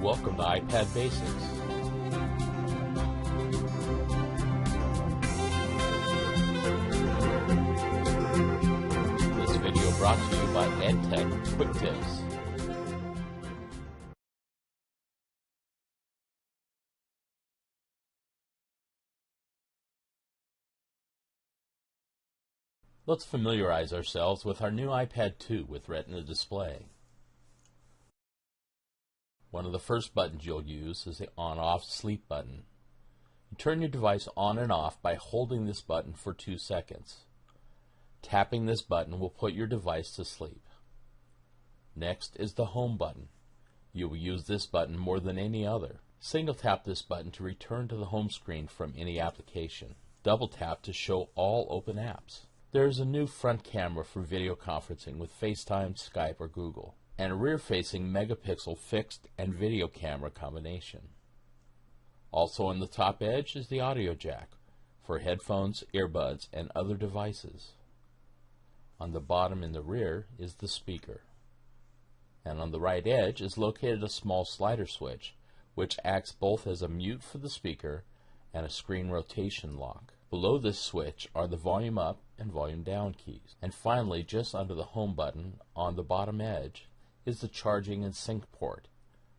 Welcome to iPad Basics. This video brought to you by EdTech Quick Tips. Let's familiarize ourselves with our new iPad 2 with Retina display. One of the first buttons you'll use is the on-off sleep button. You turn your device on and off by holding this button for 2 seconds. Tapping this button will put your device to sleep. Next is the home button. You will use this button more than any other. Single tap this button to return to the home screen from any application. Double tap to show all open apps. There is a new front camera for video conferencing with FaceTime, Skype, or Google, and a rear-facing megapixel fixed and video camera combination. Also on the top edge is the audio jack for headphones, earbuds, and other devices. On the bottom in the rear is the speaker. And on the right edge is located a small slider switch, which acts both as a mute for the speaker and a screen rotation lock. Below this switch are the volume up and volume down keys. And finally, just under the home button on the bottom edge is the charging and sync port.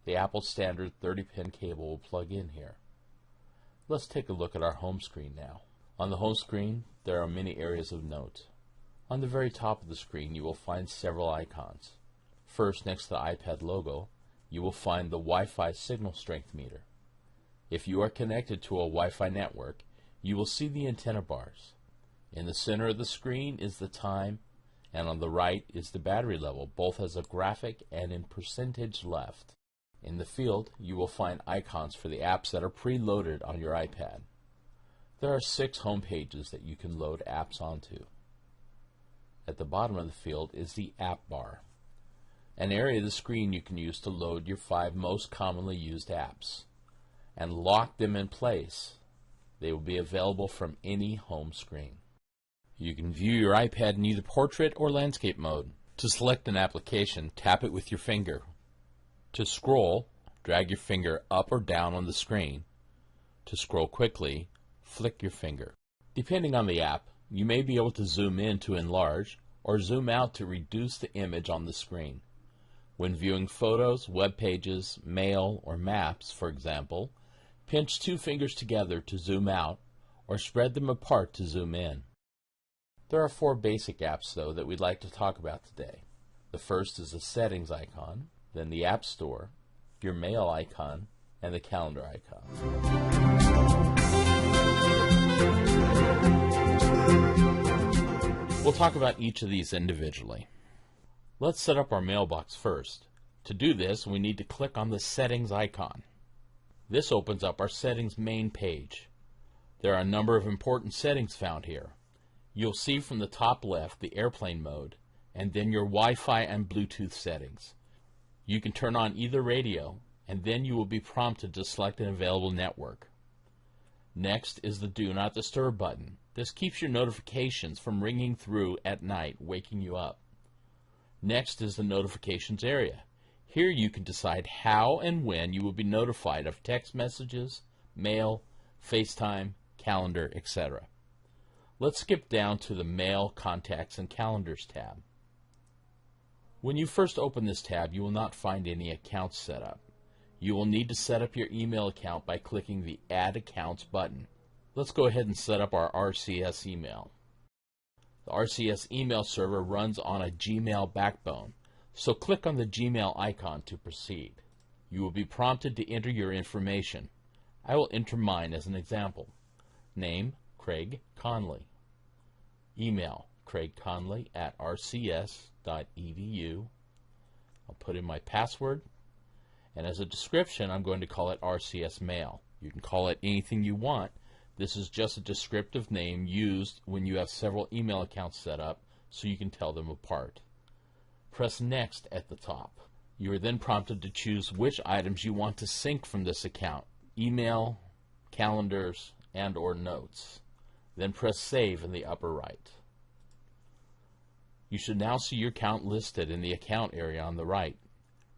The Apple standard 30-pin cable will plug in here. Let's take a look at our home screen now. On the home screen, there are many areas of note. On the very top of the screen, you will find several icons. First, next to the iPad logo, you will find the Wi-Fi signal strength meter. If you are connected to a Wi-Fi network, you will see the antenna bars. In the center of the screen is the time, and on the right is the battery level, both as a graphic and in percentage left. In the field, you will find icons for the apps that are preloaded on your iPad. There are 6 home pages that you can load apps onto. At the bottom of the field is the app bar, an area of the screen you can use to load your 5 most commonly used apps and lock them in place. They will be available from any home screen. You can view your iPad in either portrait or landscape mode. To select an application, tap it with your finger. To scroll, drag your finger up or down on the screen. To scroll quickly, flick your finger. Depending on the app, you may be able to zoom in to enlarge or zoom out to reduce the image on the screen. When viewing photos, web pages, mail, or maps, for example, pinch 2 fingers together to zoom out or spread them apart to zoom in. There are 4 basic apps, though, that we'd like to talk about today. The first is the settings icon, then the App Store, your mail icon, and the calendar icon. We'll talk about each of these individually. Let's set up our mailbox first. To do this, we need to click on the settings icon. This opens up our settings main page. There are a number of important settings found here. You'll see from the top left the airplane mode, and then your Wi-Fi and Bluetooth settings. You can turn on either radio, and then you will be prompted to select an available network. Next is the Do Not Disturb button. This keeps your notifications from ringing through at night, waking you up. Next is the notifications area. Here you can decide how and when you will be notified of text messages, mail, FaceTime, calendar, etc. Let's skip down to the Mail, Contacts, and Calendars tab. When you first open this tab, you will not find any accounts set up. You will need to set up your email account by clicking the Add Accounts button. Let's go ahead and set up our RCS email. The RCS email server runs on a Gmail backbone, so click on the Gmail icon to proceed. You will be prompted to enter your information. I will enter mine as an example. Name, Craig Conley. Email, craigconley@rcs.edu. I'll put in my password, and as a description, I'm going to call it RCS Mail. You can call it anything you want. This is just a descriptive name used when you have several email accounts set up so you can tell them apart. Press Next at the top. You are then prompted to choose which items you want to sync from this account: email, calendars, and/or notes. Then press Save in the upper right. You should now see your account listed in the account area on the right.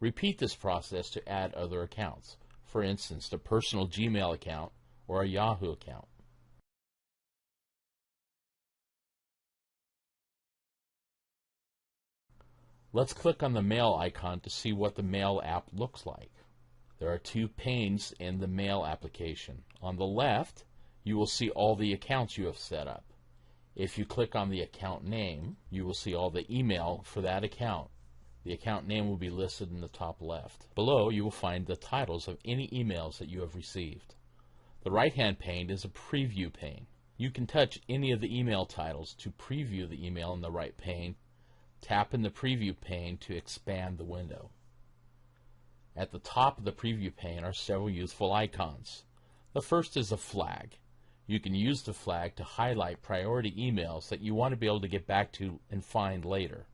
Repeat this process to add other accounts, for instance, a personal Gmail account or a Yahoo account. Let's click on the Mail icon to see what the Mail app looks like. There are two panes in the Mail application. On the left, you will see all the accounts you have set up. If you click on the account name, you will see all the email for that account. The account name will be listed in the top left. Below, you will find the titles of any emails that you have received. The right-hand pane is a preview pane. You can touch any of the email titles to preview the email in the right pane. Tap in the preview pane to expand the window. At the top of the preview pane are several useful icons. The first is a flag. You can use the flag to highlight priority emails that you want to be able to get back to and find later.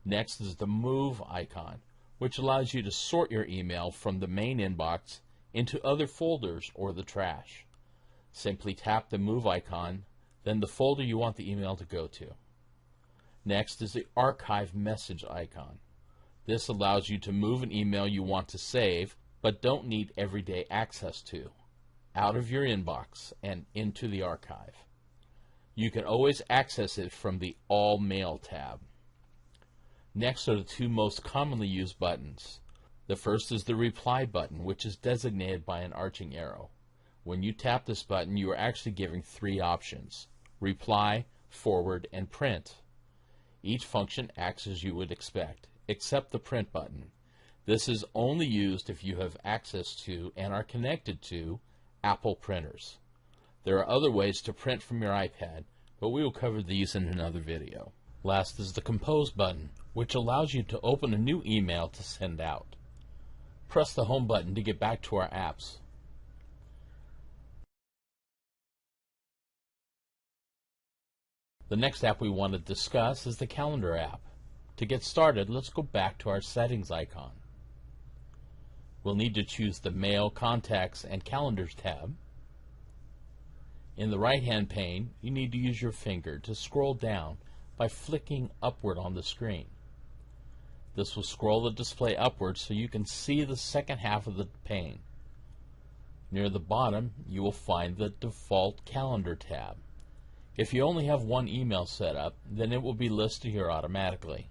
Next is the Move icon, which allows you to sort your email from the main inbox into other folders or the trash. Simply tap the Move icon, then the folder you want the email to go to. Next is the Archive Message icon. This allows you to move an email you want to save but don't need everyday access to out of your inbox and into the archive. You can always access it from the All Mail tab. Next are the two most commonly used buttons. The first is the Reply button, which is designated by an arching arrow. When you tap this button, you are actually giving three options: Reply, Forward, and Print. Each function acts as you would expect, except the Print button. This is only used if you have access to and are connected to Apple printers. There are other ways to print from your iPad, but we will cover these in another video. Last is the Compose button, which allows you to open a new email to send out. Press the Home button to get back to our apps. The next app we want to discuss is the Calendar app. To get started, let's go back to our Settings icon. We'll need to choose the Mail, Contacts, and Calendars tab. In the right-hand pane, you need to use your finger to scroll down by flicking upward on the screen. This will scroll the display upward so you can see the second half of the pane. Near the bottom, you will find the default Calendar tab. If you only have one email set up, then it will be listed here automatically.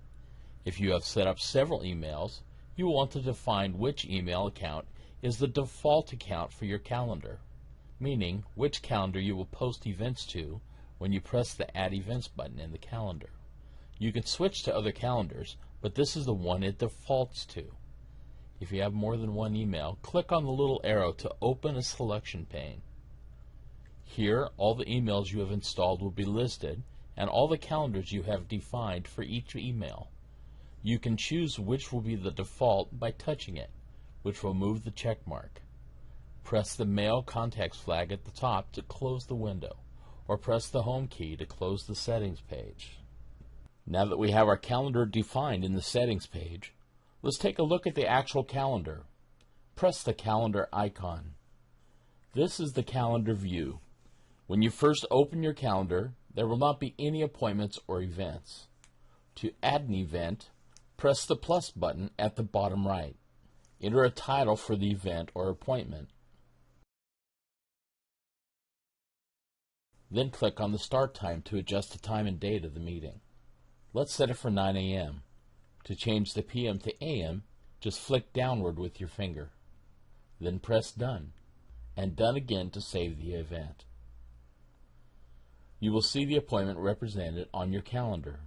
If you have set up several emails, you will want to define which email account is the default account for your calendar, meaning which calendar you will post events to when you press the Add Events button in the calendar. You can switch to other calendars, but this is the one it defaults to. If you have more than one email, click on the little arrow to open a selection pane. Here, all the emails you have installed will be listed, and all the calendars you have defined for each email. You can choose which will be the default by touching it, which will move the check mark. Press the Mail Contacts flag at the top to close the window, or press the Home key to close the settings page. Now that we have our calendar defined in the settings page, let's take a look at the actual calendar. Press the Calendar icon. This is the calendar view. When you first open your calendar, there will not be any appointments or events. To add an event, press the plus button at the bottom right. Enter a title for the event or appointment. Then click on the start time to adjust the time and date of the meeting. Let's set it for 9 a.m. To change the p.m. to a.m., just flick downward with your finger. Then press Done, and Done again to save the event. You will see the appointment represented on your calendar.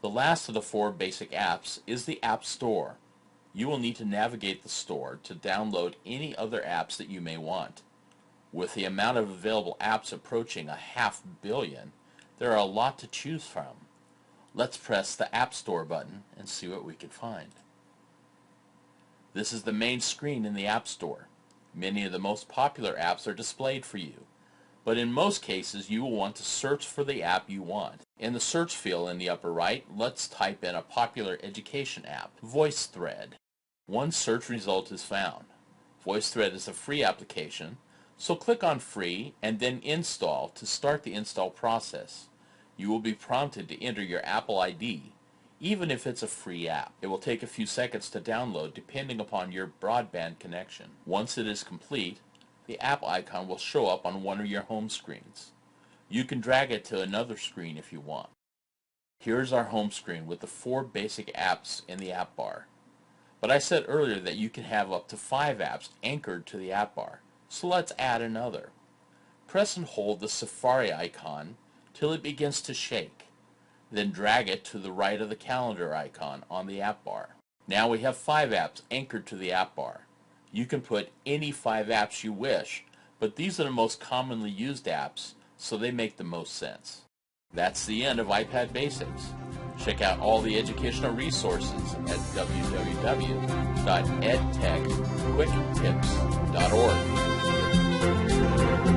The last of the four basic apps is the App Store. You will need to navigate the store to download any other apps that you may want. With the amount of available apps approaching 500 million, there are a lot to choose from. Let's press the App Store button and see what we can find. This is the main screen in the App Store. Many of the most popular apps are displayed for you, but in most cases you will want to search for the app you want. In the search field in the upper right, let's type in a popular education app, VoiceThread. One search result is found. VoiceThread is a free application, so click on Free and then Install to start the install process. You will be prompted to enter your Apple ID, even if it's a free app. It will take a few seconds to download depending upon your broadband connection. Once it is complete, the app icon will show up on one of your home screens. You can drag it to another screen if you want. Here's our home screen with the 4 basic apps in the app bar. But I said earlier that you can have up to 5 apps anchored to the app bar, so let's add another. Press and hold the Safari icon till it begins to shake. Then drag it to the right of the calendar icon on the app bar. Now we have 5 apps anchored to the app bar. You can put any 5 apps you wish, but these are the most commonly used apps, so they make the most sense. That's the end of iPad Basics. Check out all the educational resources at www.edtechquicktips.org.